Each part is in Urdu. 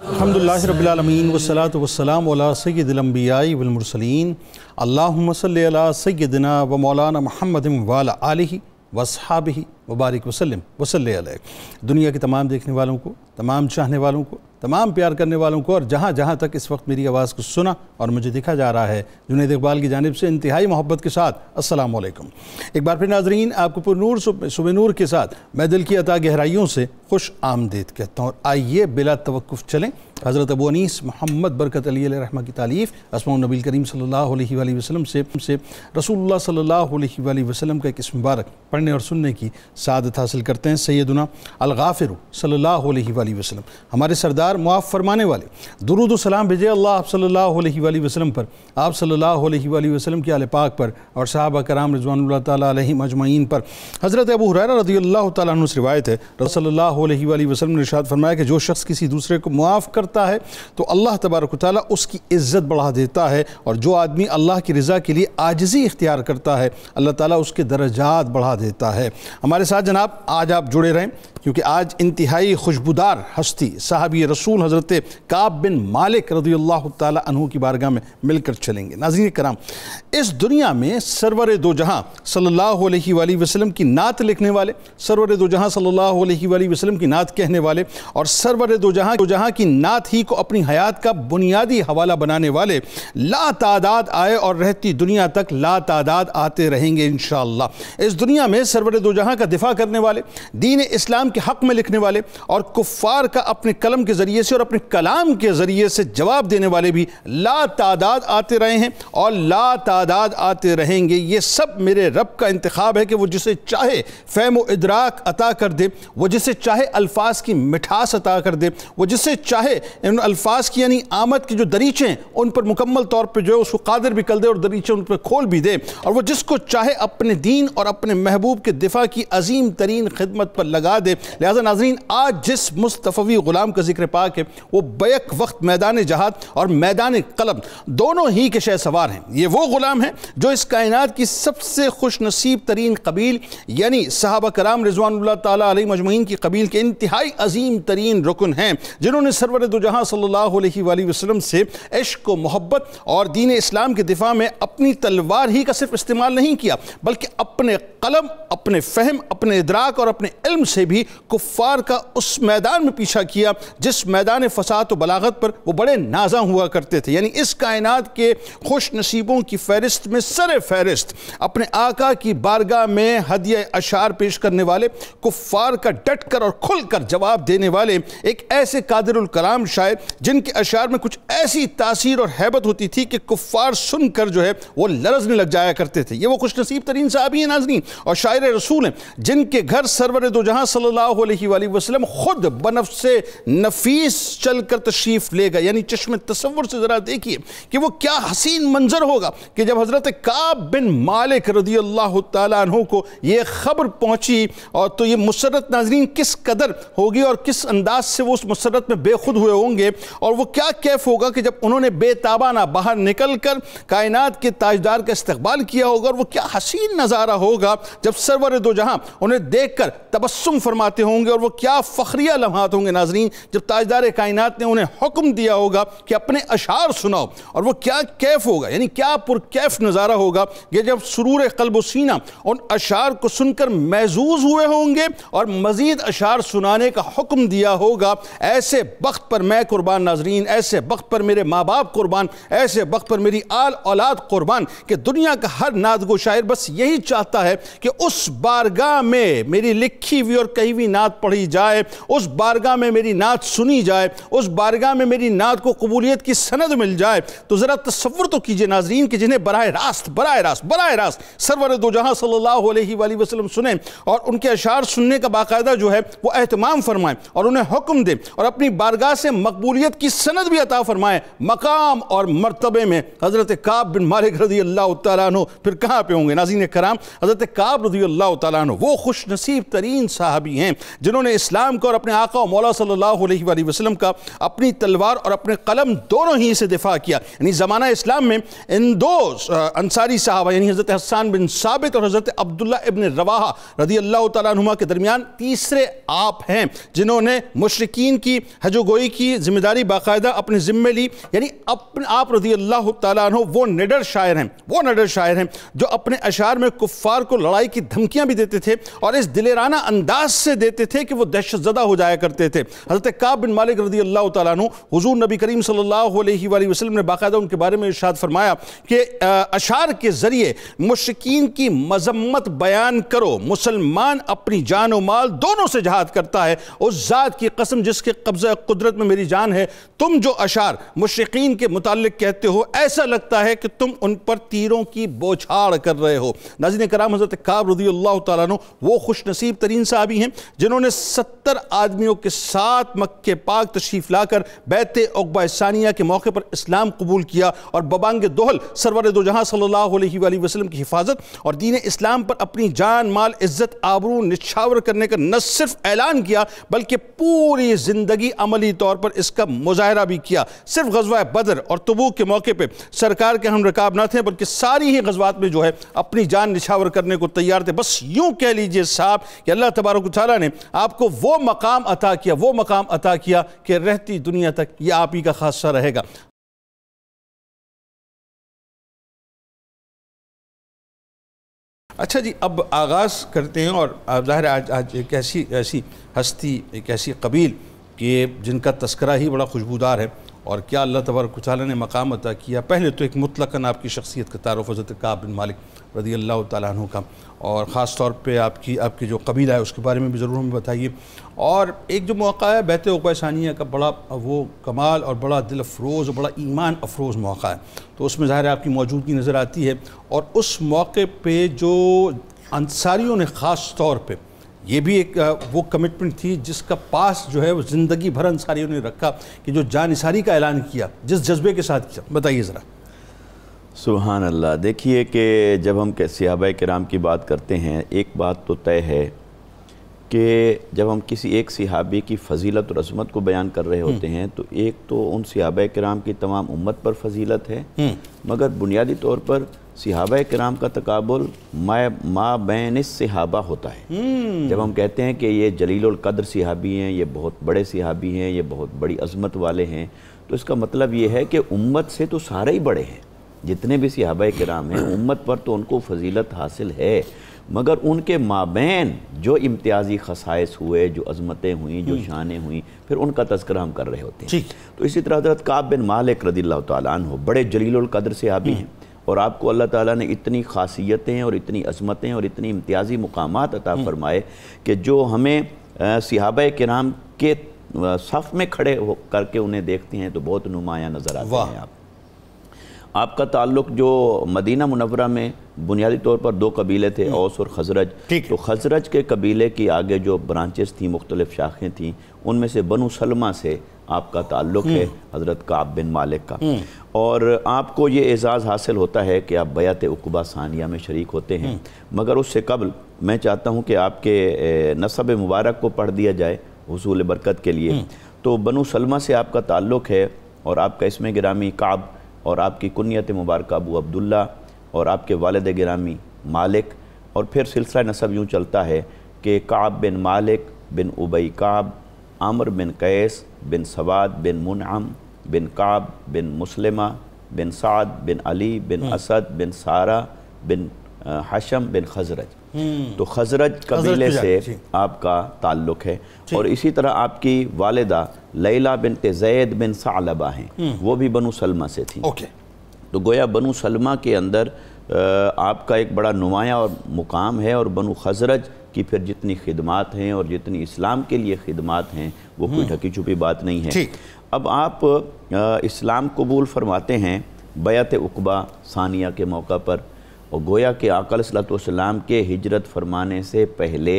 الحمدللہ رب العالمین والصلاة والسلام علی سید الانبیاء والمرسلین اللہم صلی علی سیدنا و مولانا محمد وعلی آلہ واصحابہ وبارک وسلم وصلی علیہ۔ دنیا کے تمام دیکھنے والوں کو، تمام چاہنے والوں کو، تمام پیار کرنے والوں کو اور جہاں جہاں تک اس وقت میری آواز کو سنا اور مجھے دکھا جا رہا ہے، جنید اقبال کی جانب سے انتہائی محبت کے ساتھ السلام علیکم۔ ایک بار پھر ناظرین، آپ کو پر نور صبح نور کے ساتھ میں دل کی عطا گہرائیوں سے خوش آمدید کہتا ہوں۔ آئیے بلا توقف چلیں حضرت ابو انیس محمد برکت علی علیہ رحمہ کی تالیف اسماء النبی کریم صلی اللہ علیہ وآلہ وسلم سے رسول اللہ صلی اللہ علیہ وآلہ وسلم کا ایک اسم مبارک پڑھنے اور سننے کی سعادت حاصل کرتے ہیں۔ سیدنا الغافر صلی اللہ علیہ وآلہ وسلم، ہمارے سردار معاف فرمانے والے، درود و سلام بھیجے اللہ صلی اللہ علیہ وآلہ وسلم پر، آپ صلی اللہ علیہ وآلہ وسلم کی آل پاک پر اور صحابہ کرام رضوان اللہ تعالیٰ علیہم اجمعین پر۔ حضرت ابو ہریرہ رضی اللہ تعالیٰ عنہ سے روایت ہے، رسول صلی اللہ علیہ وآلہ وسلم نے ارشاد فرمایا کہ جو شخص کسی دوسرے کو معاف کرتا ہے تو اللہ تبارک و تعالیٰ اس کی عزت بڑھا دیتا ہے، اور جو آدمی اللہ کی رضا کے لیے عاجزی اختیار کرتا ہے اللہ تعالیٰ اس کے درجات بڑھا دیتا ہے۔ ہمارے ساتھ جناب آج آپ جڑے رہیں، کیونکہ آج انتہائی خوشبودار ہستی صحابی رسول حضرت کعب بن مالک رضی اللہ تعالیٰ عنہ کی بارگاہ میں مل کر چلیں گے۔ ناظرین کرام، اس دنیا میں سرور دو جہاں صلی اللہ علیہ وآلہ وسلم کی نعت لکھنے والے، سرور دو جہاں صلی اللہ علیہ وآلہ وسلم کی نعت کہنے والے اور سرور دو جہاں کی نعت ہی کو اپنی حیات کا بنیادی حوالہ بنانے والے لا تعداد آئے اور رہتی دنیا تک لا تعداد آتے رہیں گے انشاءاللہ۔ اس دنیا میں سرور دو جہاں کا دفاع کرنے والے، دین اسلام کے حق میں لکھنے والے اور کفار کا اپنے قلم کے ذریعے سے اور اپنے کلام کے ذریعے سے جواب دینے والے بھی لا تعداد آتے رہے ہیں اور لا تعداد آتے رہیں گے۔ یہ سب میرے رب کا انتخاب ہے کہ وہ جسے چاہے فہم و ادراک عطا کر دے، وہ جسے چاہے الفاظ کی مٹھاس عطا کر دے، وہ جسے چاہے ان الفاظ کی یعنی آمد کی جو دریچے ہیں ان پر مکمل طور پہ جو ہے اس کو قادر بھی کر دے اور دریچے ان پر کھول بھی دے، اور وہ جس کو چاہے اپنے دین اور اپنے محبوب کے دفاع کی عظیم ترین خدمت پر لگا دے۔ لہذا ناظرین، آج جس مصطفی غلام کا ذکر پاک ہے وہ بیک وقت میدان جہاد اور میدان قلم دونوں ہی کے شہ سوار ہیں۔ یہ وہ غلام ہیں جو اس کائنات کی سب سے خوش نصیب ترین قبیل یعنی صحابہ کرام رضوان اللہ تعالیٰ علیہ مجمعین کی قبیل کے انتہائی عظیم ترین رکن ہیں، جنہوں نے سرور دو جہاں صلی اللہ علیہ وآلہ وسلم سے عشق و محبت اور دین اسلام کے دفاع میں اپنی تلوار ہی کا صرف استعمال نہیں کیا، بلکہ اپنے قلم، اپنے فہم، اپنے ادراک اور اپنے علم سے بھی کفار کا اس میدان میں پیچھا کیا جس میدان فساد و بلاغت پر وہ بڑے نازاں ہوا کرتے تھے۔ یعنی اس کائنات کے خوش نصیبوں کی فہرست میں سر فہرست اپنے آقا کی بارگاہ میں ہدیہ اشعار پیش کرنے والے، کفار کا ڈٹ کر اور کھل کر جواب دینے والے ایک ایسے قادر الکلام شاعر جن کے اشعار میں کچھ ایسی تاثیر اور ہیبت ہوتی تھی کہ کفار سن کر جو ہے وہ لرزنے لگ جایا کرتے تھے۔ یہ وہ خوش نصیب ترین صحابی ہیں ناظرین اور شاعر رسول ہیں جن کے گھر سرور دو جہاں صلی اللہ علیہ وآلہ وسلم خود بنفس نفیس چل کر تشریف لے گئے۔ یعنی چشم تصور سے ذرا دیکھیے کہ وہ کیا حسین منظر ہوگا کہ جب حضرت کعب بن مالک رضی اللہ تعالیٰ عنہ کو یہ خبر پہنچی، اور تو یہ مسرت ناظرین کس قدر ہوگی اور کس انداز سے وہ اس مسرت میں بے خود ہوئے ہوں گے، اور وہ کیا کیف ہوگا کہ جب انہوں نے بے تابانہ باہر نکل کر کائنات کے تاجدار کا استقبال کیا ہوگا، اور وہ کیا حسین نظارہ ہوگا جب سرور دو جہاں انہیں دیکھ کر تبسم فرماتے ہوں گے، اور وہ کیا فخریہ لمحات ہوں گے ناظرین جب تاجدار کائنات نے انہیں حکم دیا ہوگا کہ اپنے اشعار سناؤ، اور وہ کیا کیف ہوگا، یعنی کیا پرکیف نظارہ ہوگا کہ جب سرور قلب و سینہ ان اشعار کو سن کر محظوظ ہوئے ہوں گے اور مزید اشعار سنانے کا حکم دیا ہوگا۔ ایسے بخت پر میں قربان ناظرین، ایسے بخت پر میرے ماں باپ قربان، ایسے بخت پر میری آل اولاد قربان کہ دنیا کا ہر نعت گو شاعر بس یہی چاہتا ہے کہ اس بارگاہ میں میری لکھی ہوئی اور کہی ہوئی نعت پڑھی جائے، اس بارگاہ میں میری نعت سنی جائے، اس بارگاہ میں میری نعت کو قبولیت کی سند مل جائے۔ تو ذرا تصور تو کیجئے ناظرین کہ جنہیں براہ راست سرور دو جہاں صلی اللہ علیہ وآلہ وسلم سنیں اور ان کے اشعار سننے کا باقاعدہ جو ہے وہ اہتمام فرمائیں اور انہیں حکم دیں اور اپنی بارگاہ سے مقبولیت کی سند بھی عطا فرمائیں، مقام اور مرتبے میں حضرت کعب بن مالک رضی اللہ تعالیٰ عنہ پھر کہاں پہ ہوں گے؟ ناظرین کرام، حضرت کعب رضی اللہ تعالیٰ عنہ وہ خوش نصیب ترین صحابی ہیں جنہوں نے اسلام کو اور اپنے آقا و مولا صلی اللہ علیہ وآلہ وسلم کا اپنی تلوار اور اپنے قلم دونوں ہی سے دفاع کیا۔ یعنی زمانہ اسلام میں ان دو انصاری صحابہ یعنی حضرت حسان بن ثابت اور حضرت عبداللہ ابن رواحہ رضی اللہ تعالیٰ عنہما کے درمیان تیسرے آپ ہیں جنہوں نے مشرکین کی ہجوگوئی کی ذمہ داری باقاعدہ اپنے ذمے لی. یعنی آپ رضی اللہ تعالیٰ عنہ وہ نڈر شاعر ہیں جو اپنے اشعار میں کفار کو لڑائی کی دھمکیاں بھی دیتے تھے اور اس دلیرانہ انداز سے دیتے تھے کہ وہ دہشت زدہ ہو جایا کرتے تھے. حضرت کعب بن مالک رضی اللہ تعالیٰ عنہ، حضور نبی کریم صلی اللہ علیہ وآلہ وسلم نے باقاعدہ ان کے بارے میں ارشاد فرمایا کہ اشعار کے ذریعے مشرکین کی مذمت بیان کرو. مسلمان اپنی جان و مال دونوں سے جہاد کرتا ہے. اس ذات کی قسم جس کے قبضہ قدرت میں میری جان ہے، تم جو اشعار مشرکین کے متعلق کہتے ہو ایسا لگتا ہے کہ تم ان پر تیروں کی بوچھاڑ کر رہے ہو. ناظرین کرام، حضرت کعب رضی اللہ تعالیٰ عنہ وہ خوش نصیب ترین صحابی ہیں جنہوں نے 70 آدمیوں کے ساتھ مکہ پاک تشریف لا کر بیعت عقبہ ثانیہ کے موقع پر اسلام قبول کیا اور ببانگ دوحل سرور دو جہاں صلی اللہ علیہ وآلہ وسلم کی حفاظت اور دین اسلام پر اپنی جان مال عزت آبرو نچھاور کرنے کا نہ صرف اعلان کیا بلکہ پوری زندگی عملی طور پر اس کا مظاہرہ بھی کیا. صرف غزوہ بدر اور تبوک کے موقع پہ سرکار کے ہم رکاب نہ تھے بلکہ ساری ہی غزوات میں جو ہے اپنی جان نچھاور کرنے کو تیار تھے. بس یوں کہہ لیجئے صاحب کہ اللہ تبارک و تعالیٰ نے آپ کو وہ مقام عطا کیا کہ رہتی دنیا تک یہ آپ ہی کا خاصہ رہے گا. اچھا جی، اب آغاز کرتے ہیں اور ظاہر ہے آج ایک ایسی ہستی، ایک ایسی قبیل کہ جن کا تذکرہ ہی بڑا خوشبودار ہے اور کیا اللہ تبارک و تعالیٰ نے مقام عطا کیا. پہلے تو ایک مطلقاً آپ کی شخصیت کا تعارف حضرت کعب بن مالک رضی اللہ تعالیٰ عنہ کا، اور خاص طور پہ آپ کی جو قبیلہ ہے اس کے بارے میں بھی ضرور ہمیں بتائیے. اور ایک جو موقع ہے بیعت عقبہ ثانیہ کا، بڑا وہ کمال اور بڑا دل افروز اور بڑا ایمان افروز موقع ہے، تو اس میں ظاہر ہے آپ کی موجودگی نظر آتی ہے. اور اس موقع پہ جو انصاریوں نے خاص طور پہ، یہ بھی ایک وہ کمٹمنٹ تھی جس کا پاس جو ہے وہ زندگی بھر انصاریوں نے رکھا کہ جو جان نثاری کا اعلان کیا جس جذبے کے ساتھ کیا. بتائیے ذرا. سبحان اللہ. دیکھیے کہ جب ہم صحابہ کرام کی بات کرتے ہیں، ایک بات تو طے ہے کہ جب ہم کسی ایک صحابی کی فضیلت اور عظمت کو بیان کر رہے ہوتے ہیں تو ایک تو ان صحابہ کرام کی تمام امت پر فضیلت ہے، مگر بنیادی طور پر صحابہ کرام کا تقابل ما بین الصحابہ ہوتا ہے. جب ہم کہتے ہیں کہ یہ جلیل القدر صحابی ہیں، یہ بہت بڑے صحابی ہیں، یہ بہت بڑی عظمت والے ہیں، تو اس کا مطلب یہ ہے کہ امت سے تو سارے ہی بڑے ہیں. جتنے بھی صحابہ کرام ہیں امت پر تو ان کو فضیلت حاصل ہے، مگر ان کے مابین جو امتیازی خصائص ہوئے، جو عظمتیں ہوئیں، جو شانیں ہوئیں، پھر ان کا تذکرہ ہم کر رہے ہوتے ہیں. تو اسی طرح حضرت کعب بن مالک رضی اللہ تعالیٰ عنہ بڑے جلیل القدر صحابی ہیں، اور آپ کو اللہ تعالیٰ نے اتنی خاصیتیں اور اتنی عظمتیں اور اتنی امتیازی مقامات عطا فرمائے کہ جو ہمیں صحابہ کرام کے صف میں کھڑے ہو کر کے انہیں دیکھتے ہیں تو بہت نمایاں نظر آتے ہیں. آپ کا تعلق جو مدینہ منورہ میں بنیادی طور پر دو قبیلے تھے، اوس اور خزرج. تو خزرج کے قبیلے کی آگے جو برانچز تھیں، مختلف شاخیں تھیں، ان میں سے بنو سلمہ سے آپ کا تعلق ہے حضرت کعب بن مالک کا. اور آپ کو یہ اعزاز حاصل ہوتا ہے کہ آپ بیعت عقبہ ثانیہ میں شریک ہوتے ہیں. مگر اس سے قبل میں چاہتا ہوں کہ آپ کے نسب مبارک کو پڑھ دیا جائے حصول برکت کے لیے. تو بنو سلمہ سے آپ کا تعلق ہے، اور آپ کا اسم گرامی کعب، اور آپ کی کنیت مبارکہ ابو عبداللہ، اور آپ کے والد گرامی مالک، اور پھر سلسلہ نسب یوں چلتا ہے کہ کعب بن مالک بن ابی کعب، عامر بن قیس بن سواد بن منعم بن کعب بن مسلمہ بن سعد بن علی بن اسد بن سارہ بن حشم بن خزرج. تو خزرج قبیلے سے آپ کا تعلق ہے. اور اسی طرح آپ کی والدہ لیلہ بنت زید بن ثعلبہ ہیں، وہ بھی بنو سلمہ سے تھیں. تو گویا بنو سلمہ کے اندر آپ کا ایک بڑا نمایاں اور مقام ہے، اور بنو خزرج کی پھر جتنی خدمات ہیں اور جتنی اسلام کے لیے خدمات ہیں وہ کوئی ڈھکی چھپی بات نہیں ہے. اب آپ اسلام قبول فرماتے ہیں بیعت عقبہ ثانیہ کے موقع پر، اور گویا کہ آقا علیہ السلام کے ہجرت فرمانے سے پہلے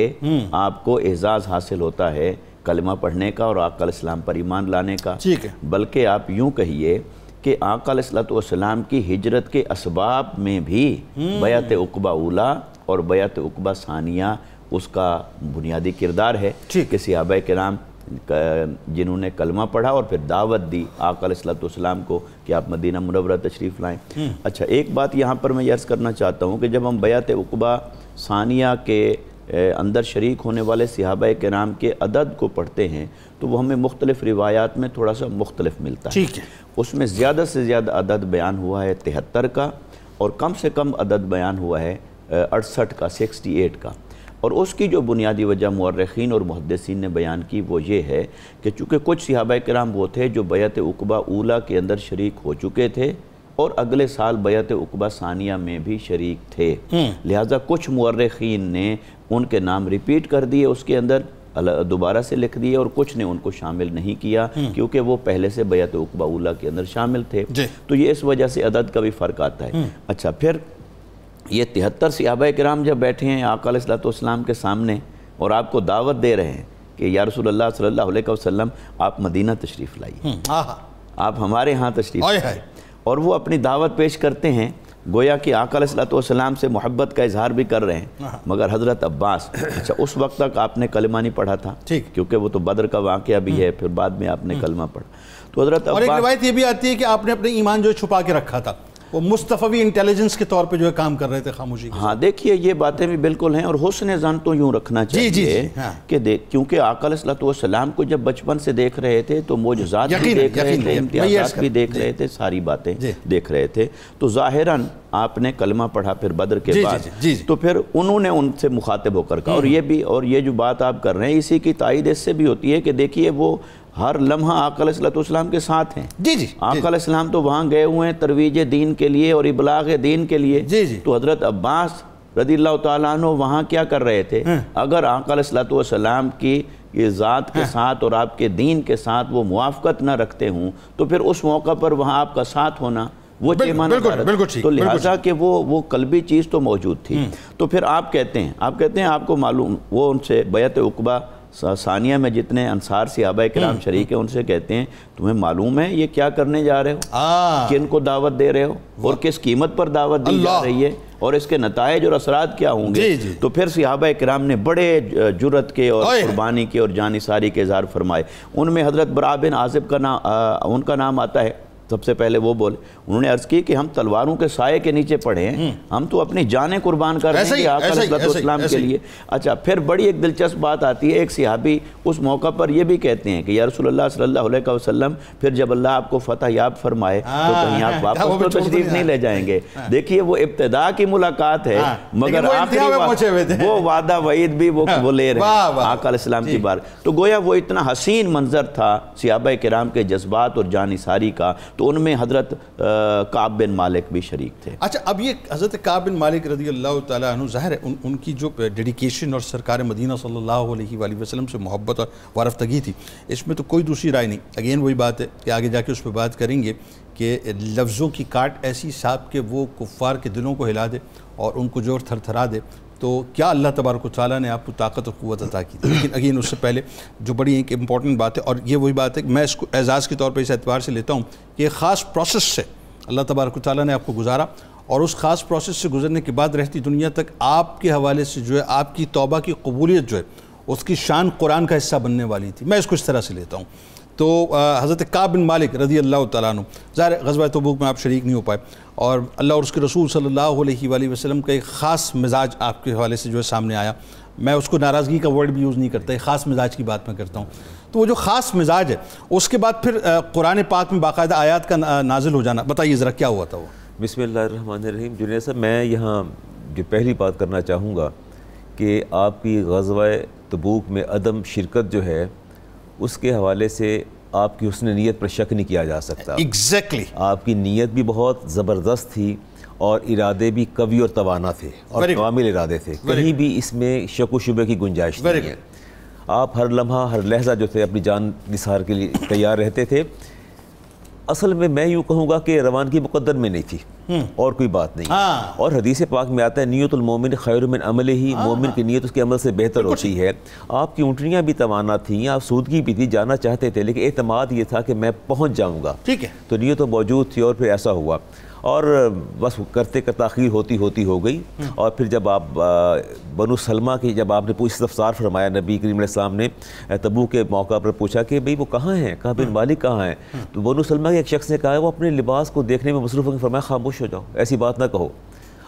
آپ کو اعزاز حاصل ہوتا ہے کلمہ پڑھنے کا اور آقا علیہ السلام پر ایمان لانے کا. بلکہ آپ یوں کہیے کہ آقا علیہ السلام کی ہجرت کے اسباب میں بھی بیعت عقبہ اولیٰ اور بیعت عقبہ ثانیہ اس کا بنیادی کردار ہے کہ صحابہ کرام جنہوں نے کلمہ پڑھا اور پھر دعوت دی آقا علیہ السلام کو کہ آپ مدینہ منورہ تشریف لائیں. اچھا، ایک بات یہاں پر میں یہ عرض کرنا چاہتا ہوں کہ جب ہم بیعت عقبہ ثانیہ کے اندر شریک ہونے والے صحابہ کرام کے عدد کو پڑھتے ہیں تو وہ ہمیں مختلف روایات میں تھوڑا سا مختلف ملتا ہے۔ ٹھیک ہے، اس میں زیادہ سے زیادہ عدد بیان ہوا ہے 73 کا، اور کم سے کم عدد بیان ہوا ہے 68 کا، 68 کا۔ اور اس کی جو بنیادی وجہ مورخین اور محدثین نے بیان کی وہ یہ ہے کہ چونکہ کچھ صحابہ کرام وہ تھے جو بیعت عقبہ اولیٰ کے اندر شریک ہو چکے تھے اور اگلے سال بیعت عقبہ ثانیہ میں بھی شریک تھے، لہٰذا کچھ مورخین نے ان کے نام ریپیٹ کر دیے، اس کے اندر دوبارہ سے لکھ دیے، اور کچھ نے ان کو شامل نہیں کیا کیونکہ وہ پہلے سے بیعت عقبہ اولیٰ کے اندر شامل تھے، تو یہ اس وجہ سے عدد کا بھی فرق آتا ہے۔ اچھا، پھر یہ 73 صحابہ کرام جب بیٹھے ہیں آقا علیہ الصلوۃ والسلام کے سامنے اور آپ کو دعوت دے رہے ہیں کہ یا رسول اللہ صلی اللہ علیہ وسلم آپ مدینہ تشریف لائیے، آپ ہمارے ہاں تشریف لائیے، اور وہ اپنی دعوت پیش کرتے ہیں، گویا کہ آقا علیہ الصلوۃ والسلام سے محبت کا اظہار بھی کر رہے ہیں، مگر حضرت عباس، اچھا اس وقت تک آپ نے کلمہ نہیں پڑھا تھا کیونکہ وہ تو بدر کا واقعہ بھی ہے، پھر بعد میں آپ نے کلمہ پڑھا، تو حضرت عباس، اور ایک روایت یہ بھی آتی ہے کہ آپ نے اپنے ایمان جو چھپا کے رکھا تھا، وہ مصطفی انٹیلیجنس کے طور پہ جو ہے کام کر رہے تھے خاموشی کے۔ ہاں دیکھیے یہ باتیں بھی بالکل ہیں، اور حسن ظن تو یوں رکھنا چاہیے کہ کیونکہ آقا علیہ الصلوۃ والسلام کو جب بچپن سے دیکھ رہے تھے تو معجزات بھی دیکھ رہے تھے، امتیازات بھی دیکھ رہے تھے، ساری باتیں دیکھ رہے تھے، تو ظاہراً آپ نے کلمہ پڑھا پھر بدر کے بعد، تو پھر انہوں نے ان سے مخاطب ہو کر کہا، اور یہ جو بات آپ کر رہے ہیں اسی کی تائید اس سے بھی ہوتی ہے کہ دیکھیے وہ ہر لمحہ آقا علیہ الصلوۃ والسلام کے ساتھ ہیں، آقا علیہ السلام تو وہاں گئے ہوئے ہیں ترویج دین کے لیے اور ابلاغ دین کے لیے، تو حضرت عباس رضی اللہ تعالیٰ عنہ وہاں کیا کر رہے تھے؟ اگر آقا علیہ الصلوۃ والسلام کی یہ ذات کے ساتھ اور آپ کے دین کے ساتھ وہ موافقت نہ رکھتے ہوں تو پھر اس موقع پر وہاں آپ کا ساتھ ہونا وہ چیمانہ دارت، تو لہٰذا کہ وہ قلبی چیز تو موجود تھی۔ تو پھر آپ کہتے ہیں آپ کو معلوم، وہ ان سے بیعت عقبہ ثانیہ میں جتنے انصار صحابہ کرام شریک ہیں ان سے کہتے ہیں تمہیں معلوم ہے یہ کیا کرنے جا رہے ہو، کن کو دعوت دے رہے ہو اور کس قیمت پر دعوت دی جا رہی ہے اور اس کے نتائج اور اثرات کیا ہوں گے؟ تو پھر صحابہ کرام نے بڑے جرت کے اور قربانی کے اور جانثاری کے اظہار فرمائے۔ ان میں حضرت براء بن عازب کا نام، ان کا نام آتا ہے، سب سے پہلے وہ بولے، انہوں نے عرض کی کہ ہم تلواروں کے سائے کے نیچے پڑے ہیں، ہم تو اپنی جانیں قربان کر رہے ہیں آقا علیہ السلام کے لیے۔ اچھا پھر بڑی ایک دلچسپ بات آتی ہے، ایک صحابی اس موقع پر یہ بھی کہتے ہیں کہ یا رسول اللہ صلی اللہ علیہ وسلم پھر جب اللہ آپ کو فتح یاب فرمائے تو کہیں آپ واپس تو تشریف نہیں لے جائیں گے۔ دیکھیے وہ ابتدا کی ملاقات ہے مگر آخری وہ وعدہ وعید بھی وہ لے رہے ہیں آقا علیہ السلام کی بار، تو گویا وہ اتنا حسین منظر تھا صحابہ کرام کے جذبات اور جانثاری کا، تو ان میں حضرت کعب بن مالک بھی شریک تھے۔ اچھا اب یہ حضرت کعب بن مالک رضی اللہ تعالیٰ عنہ، ظاہر ہے ان کی جو ڈیڈیکیشن اور سرکار مدینہ صلی اللہ علیہ وآلہ وسلم سے محبت اور وارفتگی تھی، اس میں تو کوئی دوسری رائے نہیں۔ اگین وہی بات ہے کہ آگے جا کے اس پہ بات کریں گے کہ لفظوں کی کاٹ ایسی صاحب کہ وہ کفار کے دلوں کو ہلا دے اور ان کو جو تھر تھرا دے، تو کیا اللہ تبارک و تعالیٰ نے آپ کو طاقت اور قوت عطا کی تھی۔ لیکن اگین اس سے پہلے جو بڑی ایک امپورٹنٹ بات ہے، اور یہ وہی بات ہے کہ میں اس کو اعزاز کے طور پہ اس اعتبار سے لیتا ہوں کہ ایک خاص پروسیس سے اللہ تبارک و تعالیٰ نے آپ کو گزارا، اور اس خاص پروسیس سے گزرنے کے بعد رہتی دنیا تک آپ کے حوالے سے جو ہے آپ کی توبہ کی قبولیت جو ہے اس کی شان قرآن کا حصہ بننے والی تھی۔ میں اس کو اس طرح سے لیتا ہوں۔ تو حضرت کعب بن مالک رضی اللہ تعالیٰ عنہ، ظاہر غزوہ تبوک میں آپ شریک نہیں ہو پائے، اور اللہ اور اس کے رسول صلی اللہ علیہ وآلہ وسلم کا ایک خاص مزاج آپ کے حوالے سے جو ہے سامنے آیا۔ میں اس کو ناراضگی کا ورڈ بھی یوز نہیں کرتا، ایک خاص مزاج کی بات میں کرتا ہوں۔ تو وہ جو خاص مزاج ہے اس کے بعد پھر قرآن پاک میں باقاعدہ آیات کا نازل ہو جانا، بتائیے ذرا کیا ہوا تھا وہ؟ بسم اللہ الرحمن الرحیم۔ جنید صاحب میں یہاں جو پہلی بات کرنا چاہوں گا کہ آپ کی غزوہ تبوک میں عدم شرکت جو ہے اس کے حوالے سے آپ کی حسن نیت پر شک نہیں کیا جا سکتا۔ ایگزیکٹلی آپ کی نیت بھی بہت زبردست تھی اور ارادے بھی قوی اور توانا تھے اور کامل ارادے تھے، کہیں بھی اس میں شک و شبہ کی گنجائش نہیں ہے۔ آپ ہر لمحہ ہر لحظہ جو تھے اپنی جان نثار کے لیے تیار رہتے تھے۔ اصل میں یوں کہوں گا کہ روانگی مقدر میں نہیں تھی اور کوئی بات نہیں، اور حدیث پاک میں آتا ہے نیت المومن خیر من عملہ، مومن کی نیت اس کے عمل سے بہتر ہوتی ہے۔ آپ کی اونٹنیاں بھی توانا تھیں، آپ سودگی بھی تھی، جانا چاہتے تھے، لیکن اعتماد یہ تھا کہ میں پہنچ جاؤں گا، ٹھیک ہے، تو نیت تو موجود تھی، اور پھر ایسا ہوا اور بس کرتے کر تاخیر ہوتی ہو گئی۔ اور پھر جب آپ بنو سلمہ کی جب آپ نے استفسار فرمایا، نبی کریم علیہ السلام نے تبوک کے موقع پر پوچھا کہ بھئی وہ کہاں ہیں، کعب بن مالک کہاں ہیں، تو بنو سلمہ کے ایک شخص نے کہا وہ اپنے لباس کو دیکھنے میں مصروف ہو کے فرمایا خاموش ہو جاؤ، ایسی بات نہ کہو۔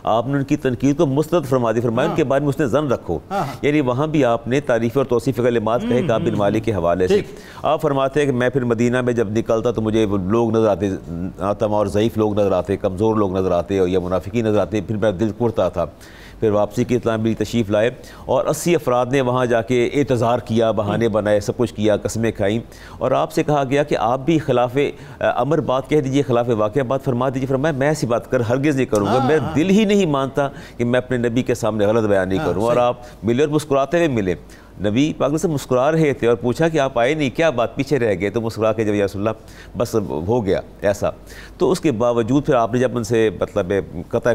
آپ نے ان کی تنقید کو مسترد فرما دی، فرمایا ان کے بارے میں اس نے ظن رکھو، یعنی وہاں بھی آپ نے تعریف اور توصیف کلمات کہے کعب بن مالک کے حوالے سے۔ آپ فرماتے ہیں کہ میں پھر مدینہ میں جب نکلتا تو مجھے لوگ نظر آتے اور ضعیف لوگ نظر آتے، کمزور لوگ نظر آتے یا منافقین نظر آتے، پھر میرا دل کرتا تھا۔ پھر واپسی کی اطلاع ملی، تشریف لائے اور 80 افراد نے وہاں جا کے اعتذار کیا، بہانے بنائے، سب کچھ کیا، قسمیں کھائیں، اور آپ سے کہا گیا کہ آپ بھی خلاف امر بات کہہ دیجئے، خلاف واقعہ بات فرما دیجئے۔ فرمایا میں ایسی بات ہرگز نہیں کروں گا، میرا دل ہی نہیں مانتا کہ میں اپنے نبی کے سامنے غلط بیان نہیں کروں۔ اور آپ ملے اور مسکراتے ہوئے ملے، نبی پاک سے مسکرا رہے تھے اور پوچھا کہ آپ آئے نہیں، کیا بات، پیچھے رہ گئے؟ تو مسکرا کے جب یا رسول اللہ بس ہو گیا ایسا۔ تو اس کے باوجود پھر آپ نے جب ان سے مطلب قطع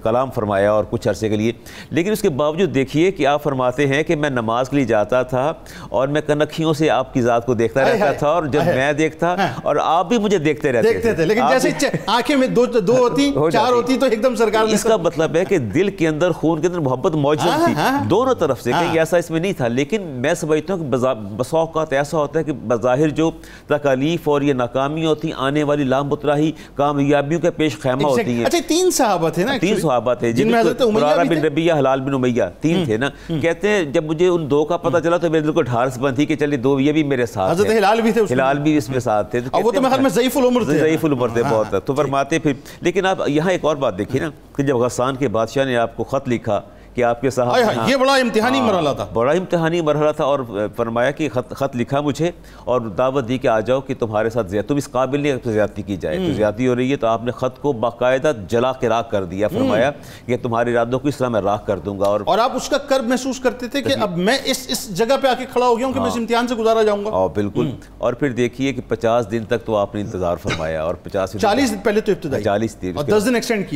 کلام فرمایا اور کچھ عرصے کے لیے، لیکن اس کے باوجود دیکھیے کہ آپ فرماتے ہیں کہ میں نماز کے لیے جاتا تھا اور میں کنکھیوں سے آپ کی ذات کو دیکھتا رہتا تھا، اور جب میں دیکھتا اور آپ بھی مجھے دیکھتے رہتے تھے، لیکن جیسے آنکھیں میں دو ہوتی، چار ہوتی تو ایک دم سرکار۔ اس کا مطلب ہے کہ دل کے اندر، خون کے اندر محبت موجود تھی دونوں طرف سے، کہیں ایسا اس میں نہیں تھا۔ لیکن میں سمجھتا ہوں کہ بسا اوقات ایسا ہوتا ہے کہ بظاہر جو تکالیف اور یہ ناکامی ہوتی ہیں، آنے والی لامبتراہی کامیابیوں کے پیش خیمہ ہوتی ہیں۔ اچھا 3 صحابہ تھے نا، 3 صحابہ تھے جن میں مرارہ بن ربیعہ، ہلال بن امیہ، 3 تھے نا۔ کہتے ہیں جب مجھے ان 2 کا پتہ چلا تو میرے دل کو ڈھارس بند تھی کہ چلے 2 یہ بھی میرے ساتھ ہیں۔ حضرت ہلال بھی تھے، ہلال بھی اس میں ساتھ تھے، اور وہ تو میں ضعیف العمر تھے، ضعیف العمر تھے بہت۔ تو فرماتے پھر، لیکن آپ یہاں ایک اور بات دیکھیے نا کہ جب غسان کے بادشاہ نے آپ کو خط لکھا کہ آپ کے صاحب، یہ بڑا امتحانی مرحلہ تھا، بڑا امتحانی مرحلہ تھا، اور فرمایا کہ خط لکھا مجھے اور دعوت دی کہ آ جاؤ کہ تمہارے ساتھ تم اس قابل نہیں کہ زیادتی کی جائے، تو زیادتی ہو رہی ہے۔ تو آپ نے خط کو باقاعدہ جلا کے راکھ کر دیا، فرمایا کہ تمہارے ارادوں کو اس طرح میں راکھ کر دوں گا۔ اور آپ اس کا کرب محسوس کرتے تھے کہ اب میں اس جگہ پہ آ کے کھڑا ہو گیا ہوں کہ میں اس امتحان سے گزارا جاؤں گا۔ بالکل۔ اور پھر دیکھیے کہ 50 دن تک تو آپ نے انتظار فرمایا، اور 40 دن پہلے تو ابتدائی، 40 دن اور 10 دن ایکسٹینڈ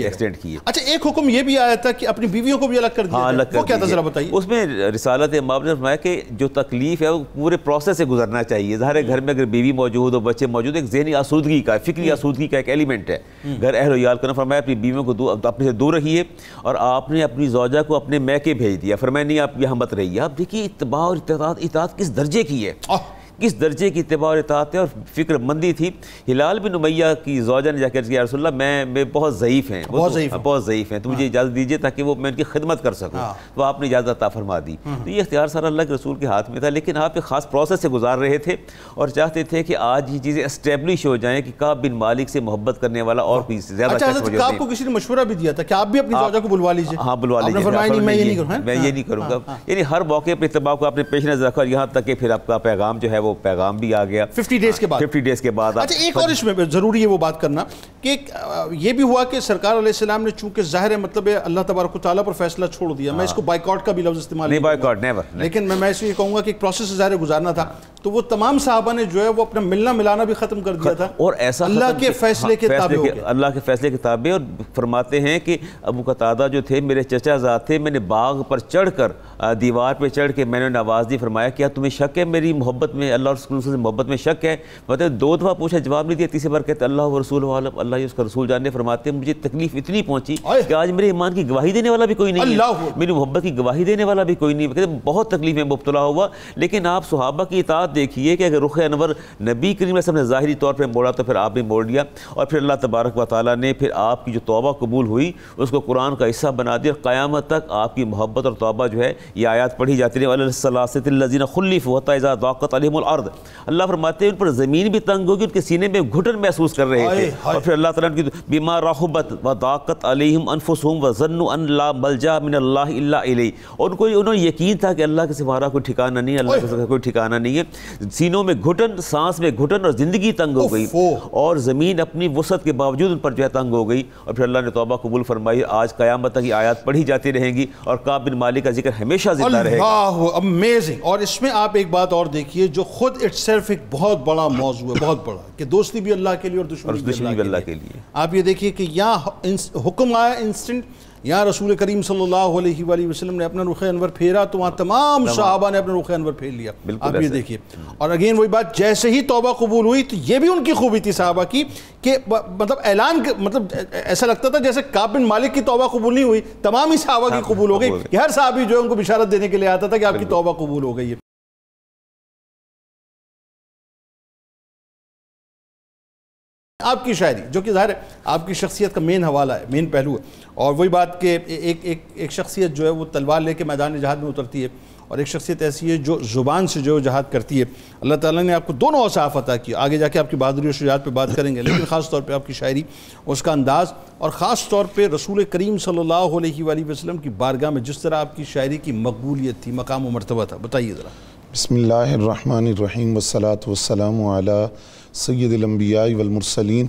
کیے۔ اچھا ایک حکم یہ بھی آیا تھا کہ اپنی بیویوں کو بھی الگ کر دیا، وہ کیا تھا ذرا بتائیے؟ اس میں رسالت امام نے فرمایا کہ جو تکلیف ہے وہ پورے پروسیس سے گزرنا چاہیے۔ ظاہر ہے گھر میں اگر بیوی موجود ہو، بچے موجود، ایک ذہنی آسودگی کا، فکری آسودگی کا ایک ایلیمنٹ ہے گھر اہل و عیال کا۔ فرمایا اپنی بیویوں کو اپنے سے دور رہیے، اور آپ نے اپنی زوجہ کو اپنے میکے بھیج دیا، فرمایا نہیں آپ یہاں مت رہیے۔ آپ دیکھیے اتباع اور اطاعت کس درجے کی ہے، کس درجے کی اتباع اور اطاعت ہے اور فکر مندی تھی۔ ہلال بن امیہ کی زوجہ نے جا کر کہا یا رسول اللہ میں بہت ضعیف ہیں، بہت ضعیف ہیں، تو مجھے اجازت دیجیے تاکہ وہ میں ان کی خدمت کر سکوں۔ تو آپ نے اجازت عطا فرما دی۔ تو یہ اختیار سارا اللہ کے رسول کے ہاتھ میں تھا، لیکن آپ ایک خاص پروسیس سے گزار رہے تھے اور چاہتے تھے کہ آج یہ چیزیں اسٹیبلش ہو جائیں کہ کعب بن مالک سے محبت کرنے والا اور کوئی زیادہ اچھا حضرت کعب کو کسی نے مشورہ بھی دیا تھا کہ آپ بھی اپنی زوجہ کو بلوا لیجیے؟ ہاں بلوا لیجیے، میں یہ نہیں کروں گا، یعنی ہر موقع پر اتباع کو آپ نے پیش نظر رکھا، اور یہاں تک کہ پھر آپ کا پیغام جو ہے وہ پیغام بھی آ گیا 50 ڈیز کے بعد۔ اچھا ایک اور اس میں ضروری ہے وہ بات کرنا کہ یہ بھی ہوا کہ سرکار علیہ السلام نے چونکہ ظاہر ہے مطلب اللہ تبارک و تعالیٰ پر فیصلہ چھوڑ دیا، میں اس کو بائیکاٹ کا بھی لفظ استعمال نہیں بائیکاٹ نیور، لیکن میں اس یہ کہوں گا کہ ایک پروسیس سے ظاہر گزارنا تھا، تو وہ تمام صحابہ نے جو ہے وہ اپنا ملنا ملانا بھی ختم کر دیا تھا، اور ایسا اللہ کے فیصلے کے تابع ہو گئے، اللہ کے فیصلے کے تابع۔ اور فرماتے ہیں کہ ابو قتادہ جو تھے میرے چچا زاد تھے، میں نے باغ پر چڑھ کر، دیوار پہ چڑھ کے میں نے نواز دی، فرمایا کیا تمہیں شک ہے میری محبت میں، اللہ اور رسول سے محبت میں شک ہے؟ مطلب 2 دفعہ پوچھا، جواب نہیں دیا، تیسری بار کہتے اللہ و رسول عالم، اللہ ہی اس کا رسول جاننے۔ فرماتے ہیں مجھے تکلیف اتنی پہنچی کہ آج میرے ایمان کی گواہی دینے والا بھی کوئی نہیں ہے، میری محبت کی گواہی دینے والا بھی کوئی نہیں ہے۔ کہتے ہیں بہت تکلیف میں مبتلا ہوا، لیکن آپ صحابہ کی اطاعت دیکھیے کہ اگر رخ انور نبی کریم علیہ السلام نے ظاہری طور پہ موڑا تو پھر آپ نے موڑ لیا، اور پھر اللہ تبارک و تعالیٰ نے پھر آپ کی جو توبہ قبول ہوئی اس کو قرآن کا حصہ بنا دیا، اور قیامت تک آپ کی محبت اور توبہ جو ہے یہ آیات پڑھی جاتی رہی۔ وَلَلثَّلَاثَةِ الَّذِينَ خُلِّفُوا حَتَّىٰ إِذَا ضَاقَتْ عَلَيْهِمُ الْأَرْضُ، اللہ فرماتے ہیں ان پر زمین بھی تنگ ہوگی، ان کے سینے میں گھٹن محسوس کر رہے تھے، اور پھر اللہ تعالیٰ کی بِمَا رَحُبَتْ وَضَاقَتْ عَلَيْهِمْ أَنفُسُهُمْ وَظَنُّوا أَن لَّا مَلْجَأَ مِنَ اللَّهِ إِلَّا إِلَيْهِ، اور انہوں نے یقین تھا کہ اللہ کے سوا کوئی ٹھکانہ نہیں ہے، اللہ کے سوا کوئی ٹھکانہ نہیں ہے۔ سینوں میں گھٹن، سانس میں گھٹن، اور زندگی تنگ ہو گئی، اور زمین اپنی وسعت کے باوجود ان پر جو ہے تنگ ہو گئی، اور پھر اللہ نے توبہ قبول فرمائی۔ آج قیامت تک یہ آیات پڑھی جاتی رہیں گی، اور کعب بن مالک کا ذکر ہمیشہ زندہ رہے گا۔ اللہ امیزنگ۔ اور اس میں آپ ایک بات اور دیکھیے جو خود اٹ سیلف ایک بہت بڑا موضوع ہے، بہت بڑا، کہ دوستی بھی اللہ کے لیے اور دشمنی بھی اللہ کے لیے۔ آپ یہ دیکھیے کہ یہاں حکم آیا انسٹنٹ، یہاں رسول کریم صلی اللہ علیہ وآلہ وسلم نے اپنا رخ انور پھیرا تو وہاں تمام صحابہ نے اپنا رخ انور پھیر لیا۔ آپ یہ دیکھیے، اور اگین وہی بات، جیسے ہی توبہ قبول ہوئی تو یہ بھی ان کی خوبی تھی صحابہ کی کہ مطلب اعلان، مطلب ایسا لگتا تھا جیسے کعب بن مالک کی توبہ قبول نہیں ہوئی، تمام ہی صحابہ کی قبول ہو گئی، کہ ہر صحابی جو ہے ان کو بشارت دینے کے لیے آتا تھا کہ آپ کی توبہ قبول ہو گئی ہے۔ آپ کی شاعری جو کہ ظاہر ہے آپ کی شخصیت کا مین حوالہ ہے, مین پہلو ہے, اور وہی بات کہ ایک شخصیت جو ہے وہ تلوار لے کے میدان جہاد میں اترتی ہے, اور ایک شخصیت ایسی ہے جو زبان سے جو جہاد کرتی ہے. اللہ تعالیٰ نے آپ کو دونوں اوصاف عطا کیا. آگے جا کے آپ کی بہادری اور شجاعت پہ بات کریں گے, لیکن خاص طور پہ آپ کی شاعری, اس کا انداز, اور خاص طور پہ رسول کریم صلی اللہ علیہ وآلہ وسلم کی بارگاہ میں جس طرح آپ کی شاعری کی مقبولیت تھی, مقام و مرتبہ تھا, بتائیے ذرا. بسم اللہ الرحمن الرحیم والصلاة والسلام علی سید الانبیاء والمرسلین.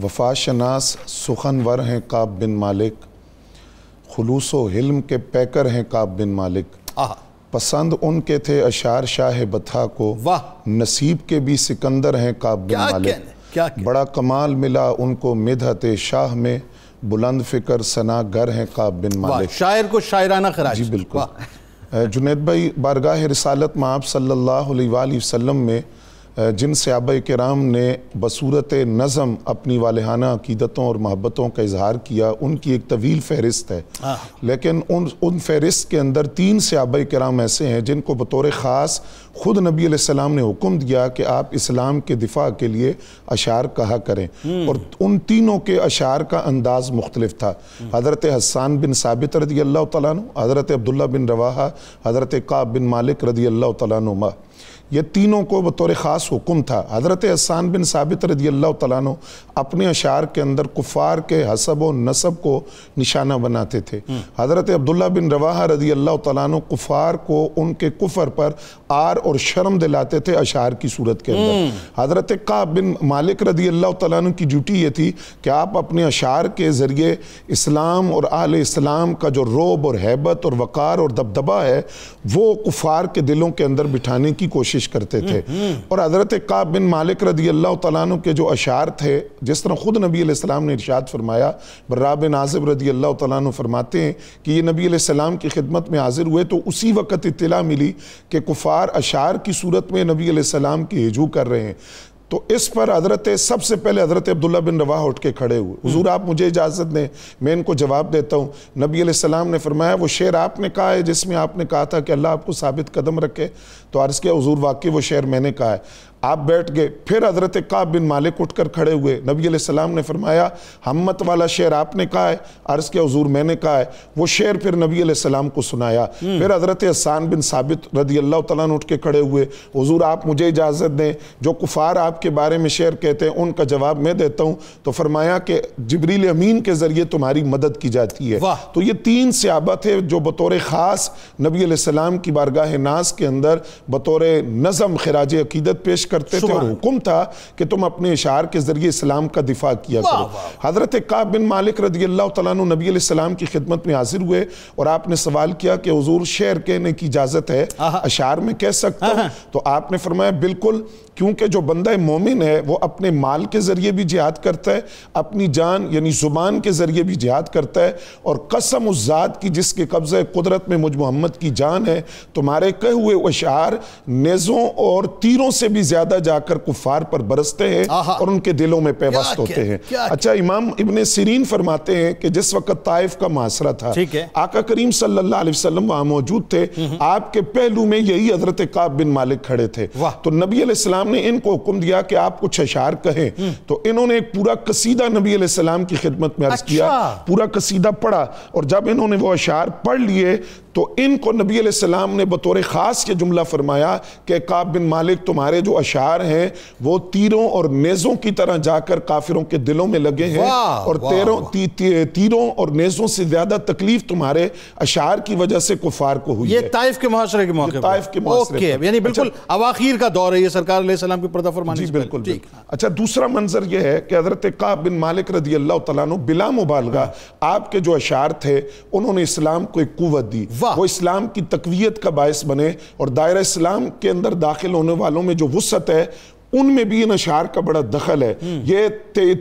وفا شناس سخنور ہیں کعب بن مالک, خلوص و حلم کے پیکر ہیں کعب بن مالک. پسند ان کے تھے اشعار شاہ بطحا کو, نصیب کے بھی سکندر ہیں کعب بن مالک. بڑا کمال ملا ان کو مدحت شاہ میں, بلند فکر ثنا گر ہیں کعب بن مالک. شاعر کو شاعرانہ خراج. جی بالکل. جنید بھائی, بارگاہ رسالت میں آپ صلی اللہ علیہ وآلہ وسلم میں جن صحابہ کرام نے بصورت نظم اپنی والہانہ عقیدتوں اور محبتوں کا اظہار کیا, ان کی ایک طویل فہرست ہے, لیکن ان فہرست کے اندر 3 صحابہ کرام ایسے ہیں جن کو بطور خاص خود نبی علیہ السلام نے حکم دیا کہ آپ اسلام کے دفاع کے لیے اشعار کہا کریں, اور ان تینوں کے اشعار کا انداز مختلف تھا. حضرت حسان بن ثابت رضی اللہ تعالیٰ عنہ, حضرت عبداللہ بن رواحہ, حضرت کعب بن مالک رضی اللہ تعالیٰ عنہ, یہ تینوں کو بطور خاص حکم تھا. حضرت حسان بن ثابت رضی اللہ تعالیٰ عنہ اپنے اشعار کے اندر کفار کے حسب و نسب کو نشانہ بناتے تھے. حضرت عبداللہ بن رواحہ رضی اللہ تعالیٰ عنہ کفار کو ان کے کفر پر آر اور شرم دلاتے تھے اشعار کی صورت کے اندر. حضرت کعب بن مالک رضی اللہ تعالیٰ عنہ کی ڈیوٹی یہ تھی کہ آپ اپنے اشعار کے ذریعے اسلام اور اہل اسلام کا جو رعب اور ہیبت اور وقار اور دبدبہ ہے وہ کفار کے دلوں کے اندر بٹھانے کی کوشش کرتے تھے. اور حضرت کعب بن مالک رضی اللہ تعالیٰ عنہ کے جو اشعار تھے, جس طرح خود نبی علیہ السلام نے ارشاد فرمایا, برا بن عازب رضی اللہ تعالیٰ عنہ فرماتے ہیں کہ یہ نبی علیہ السلام کی خدمت میں حاضر ہوئے تو اسی وقت اطلاع ملی کہ کفار اشعار کی صورت میں نبی علیہ السلام کی ہجو کر رہے ہیں. تو اس پر سب سے پہلے حضرت عبداللہ بن رواحہ اٹھ کے کھڑے ہوئے, حضور آپ مجھے اجازت دیں میں ان کو جواب دیتا ہوں. نبی علیہ السلام نے فرمایا وہ شعر آپ نے کہا ہے جس میں آپ نے کہا تھا کہ اللہ آپ کو ثابت قدم رکھے؟ تو عرض کیا حضور واقعی وہ شعر میں نے کہا ہے. آپ بیٹھ گئے. پھر حضرت کعب بن مالک اٹھ کر کھڑے ہوئے. نبی علیہ السلام نے فرمایا ہمت والا شعر آپ نے کہا ہے؟ عرض کیا حضور میں نے کہا ہے. وہ شعر پھر نبی علیہ السلام کو سنایا. پھر حضرت حسان بن ثابت رضی اللہ تعالیٰ عنہ اٹھ کے کھڑے ہوئے, حضور آپ مجھے اجازت دیں جو کفار آپ کے بارے میں شعر کہتے ہیں ان کا جواب میں دیتا ہوں. تو فرمایا کہ جبریل امین کے ذریعے تمہاری مدد کی جاتی ہے. تو یہ 3 صحابہ تھے جو بطور خاص نبی علیہ السلام کی بارگاہ ناز کے اندر بطور نظم خراج عقیدت پیش کرتے تھے, اور حکم تھا کہ تم اپنے اشعار کے ذریعے اسلام کا دفاع کیا کرو. حضرت کعب بن مالک رضی اللہ تعالیٰ عنہ نبی علیہ السلام کی خدمت میں حاضر ہوئے, اور آپ نے سوال کیا کہ حضور شعر کہنے کی اجازت ہے, اشعار میں کہہ سکتا ہوں؟ تو آپ نے فرمایا بالکل, کیونکہ جو بندہ مومن ہے وہ اپنے مال کے ذریعے بھی جہاد کرتا ہے, اپنی جان یعنی زبان کے ذریعے بھی جہاد کرتا ہے, اور قسم اس ذات کی جس کے قبضہ قدرت میں مجھ محمد کی جان ہے, تمہارے کہے ہوئے اشعار نیزوں اور تیروں سے بھی زیادہ جا کر کفار پر برستے ہیں اور ان کے دلوں میں پیوست ہوتے ہیں. اچھا, امام ابن سیرین فرماتے ہیں کہ جس وقت طائف کا محاصرہ تھا, آقا کریم صلی اللہ علیہ وسلم وہاں موجود تھے, آپ کے پہلو میں یہی حضرت کعب بن مالک کھڑے تھے. تو نبی علیہ السلام نے ان کو حکم دیا کہ آپ کچھ اشعار کہیں, تو انہوں نے ایک پورا قصیدہ نبی علیہ السلام کی خدمت میں عرض کیا, پورا قصیدہ پڑھا, اور جب انہوں نے وہ اشعار پڑھ لیے تو ان کو نبی علیہ السلام نے بطور خاص یہ جملہ فرمایا کہ کعب بن مالک تمہارے جو اشعار ہیں وہ تیروں اور نیزوں کی طرح جا کر کافروں کے دلوں میں لگے ہیں, اور تیروں اور نیزوں سے زیادہ تکلیف تمہارے اشعار کی وجہ سے کفار کو ہوئی ہے. یہ طائف کے محاصرے کے موقع پر, طائف کے محاصرے پر, یعنی بالکل اواخیر کا دور ہے یہ سرکار علیہ السلام کی پردہ فرمانے سے. جی بالکل. اچھا, دوسرا منظر یہ ہے کہ حضرت کعب بن مالک رضی اللہ تعالیٰ عنہ بلا مبالغہ آپ کے جو اشعار تھے انہوں نے اسلام کو ایک قوت دی, وہ اسلام کی تقویت کا باعث بنے, اور دائرہ اسلام کے اندر داخل ہونے والوں میں جو وسعت ہے ان میں بھی ان اشعار کا بڑا دخل ہے. یہ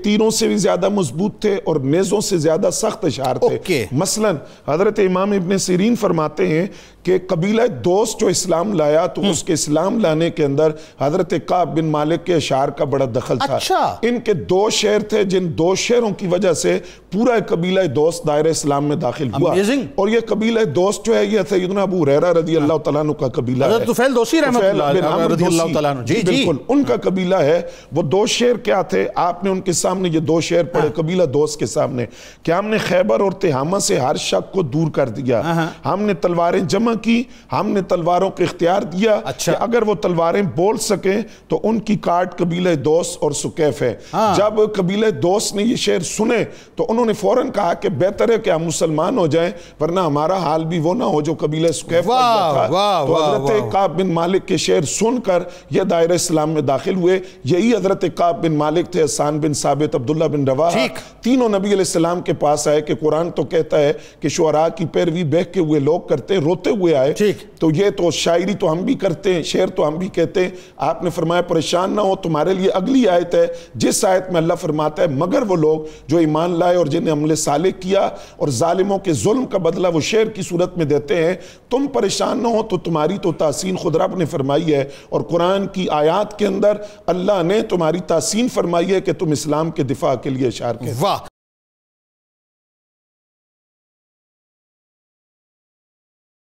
تیروں سے بھی زیادہ مضبوط تھے اور نیزوں سے زیادہ سخت اشعار تھے. مثلا حضرت امام ابن سیرین فرماتے ہیں کہ قبیلہ دوست جو اسلام لایا تو اس کے اسلام لانے کے اندر حضرت کعب بن مالک کے اشعار کا بڑا دخل تھا. ان کے 2 شعر تھے جن 2 شعروں کی وجہ سے پورا قبیلہ دوست دائرہ اسلام میں داخل ہوا, اور یہ قبیلہ دوست جو ہے یہ سیدنا ابو ہریرہ رضی اللہ تعالیٰ عنہ کا قبیلہ ہے. حضرت طفیل دوسی رحمۃ اللہ رضی اللہ تعالیٰ عنہ, بالکل ان کا قبیلہ ہے وہ 2 شعر کیا تھے؟ آپ نے ان کے سامنے یہ 2 شعر پڑھے قبیلہ دوست کے سامنے کہ ہم نے خیبر اور تہامہ سے ہر شک کو دور کر دیا، ہم نے تلواریں جمع کی، ہم نے تلواروں کو اختیار دیا کہ اگر وہ تلواریں بول سکیں تو ان کی کاٹ قبیلہ دوست اور سکیف ہے۔ جب قبیلہ دوست نے یہ شعر سنے تو انہوں نے فوراً کہا کہ بہتر ہے کہ ہم مسلمان ہو جائیں ورنہ ہمارا حال بھی وہ نہ ہو جو قبیلہ سکیف کا تھا۔ تو حضرت کعب بن مالک کے شعر سن کر یہ دائرہ اسلام میں داخل ہوئے۔ یہی حضرت کعب بن مالک تھے، حسان بن ثابت، عبداللہ بن رواحہ، تینوں نبی علیہ السلام کے پاس آئے کہ قرآن تو کہتا ہے کہ شعراء کی پیروی بہکے ہوئے لوگ کرتے ہیں، روتے ہوئے آئے، تو یہ تو شاعری تو ہم بھی کرتے ہیں، شعر تو ہم بھی کہتے ہیں۔ آپ نے فرمایا پریشان نہ ہو، تمہارے لیے اگلی آیت ہے جس آیت میں اللہ فرماتا ہے مگر وہ لوگ جو ایمان لائے اور جنہیں عمل صالح کیا اور ظالموں کے ظلم کا بدلہ وہ شعر کی صورت میں دیتے ہیں، تم پریشان نہ ہو، تو تمہاری تو تحسین خود رب نے فرمائی ہے، اور قرآن کی آیات کے اندر اللہ نے تمہاری تحسین فرمائی ہے کہ تم اسلام کے دفاع کے لیے اشعار کہتے ہیں۔ واہ!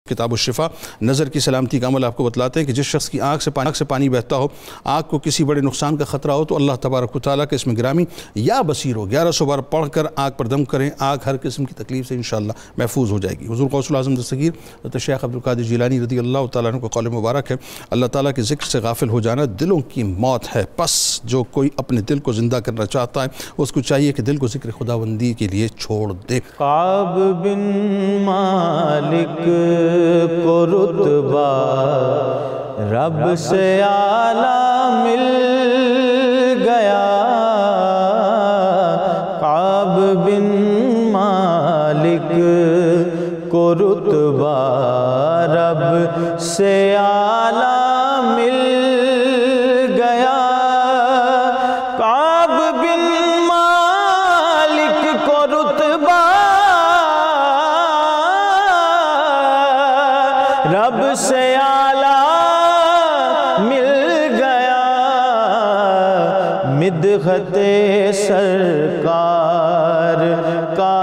کتاب الشفا نظر کی سلامتی کا عمل آپ کو بتلاتے ہیں کہ جس شخص کی آنکھ سے پانی بہتا ہو، آنکھ کو کسی بڑے نقصان کا خطرہ ہو، تو اللہ تبارک و تعالیٰ کے اسم گرامی یا بصیر ہو 1100 بار پڑھ کر آنکھ پر دم کریں، آنکھ ہر قسم کی تکلیف سے انشاءاللہ محفوظ ہو جائے گی۔ حضور غوث العظم دستگیر حضرت شیخ عبدالقادر جیلانی رضی اللہ تعالیٰ عنہ کا قول مبارک ہے، اللہ تعالیٰ کے ذکر سے غافل ہو جانا دلوں کی موت ہے، پس جو کوئی اپنے دل کو زندہ کرنا چاہتا ہے اس کو چاہیے کہ دل کو ذکر خداوندی کے لیے چھوڑ دے۔ کعب بن مالک کو رتبہ رب سے اعلیٰ مل گیا، کعب بن مالک کو رتبہ رب سے اعلیٰ مل گیا، کعب بن مالک کو رتبہ رب سے اعلیٰ مل گیا، مدحت سرکار کا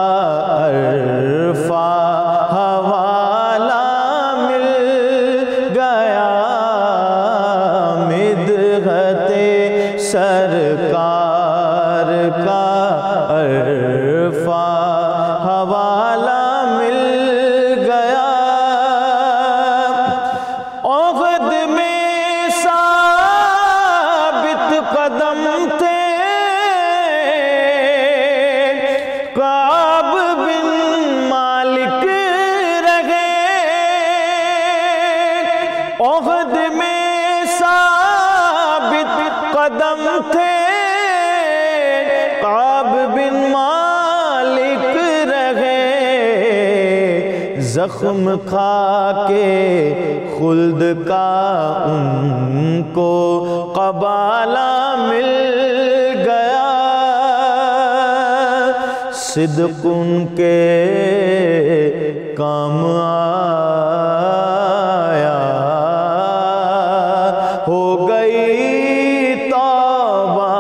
عرفہ حوالہ مل گیا، مدحت سرکار کا عرفہ حوالہ مل گیا، عہد میں ثابت قدم تھے کعب بن مالک رہے، عہد میں ثابت قدم تھے کعب بن مالک رہے، زخم کھا کے خلد کا ان کو قبالہ مل گیا، صدق ان کے کام آیا، ہو گئی توبہ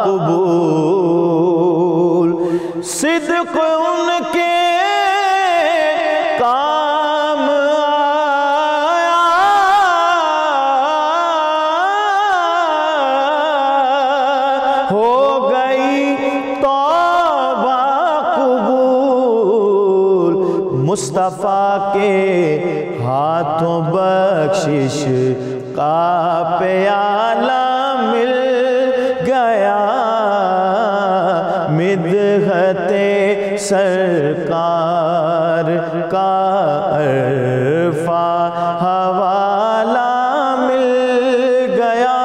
قبول، صدق ان کے کام آیا، ہو گئی توبہ قبول، مصطفیٰ کے ہاتھوں بخشش کا پیالہ مل گیا، مدحت سرکار کا عرفہ حوالہ مل گیا،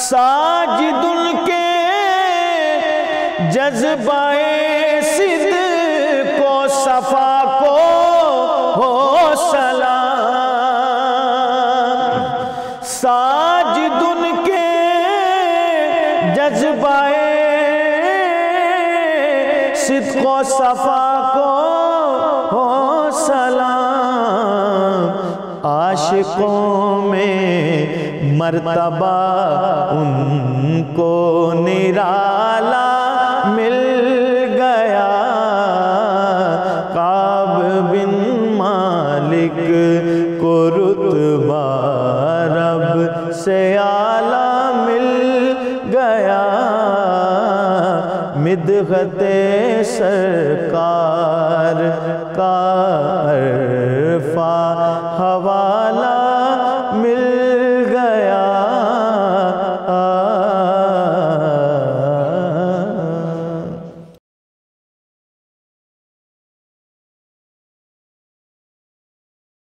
ساجد ان کے جذبہ صدق و صفا کو ہو سلام، ساجد ان کے جذبہ صدق و صفا کو ہو سلام، عاشقوں میں مرتبہ ان کو نرالا مل گیا، کعب بن مالک کو رتبہ رب سے اعلیٰ مل خط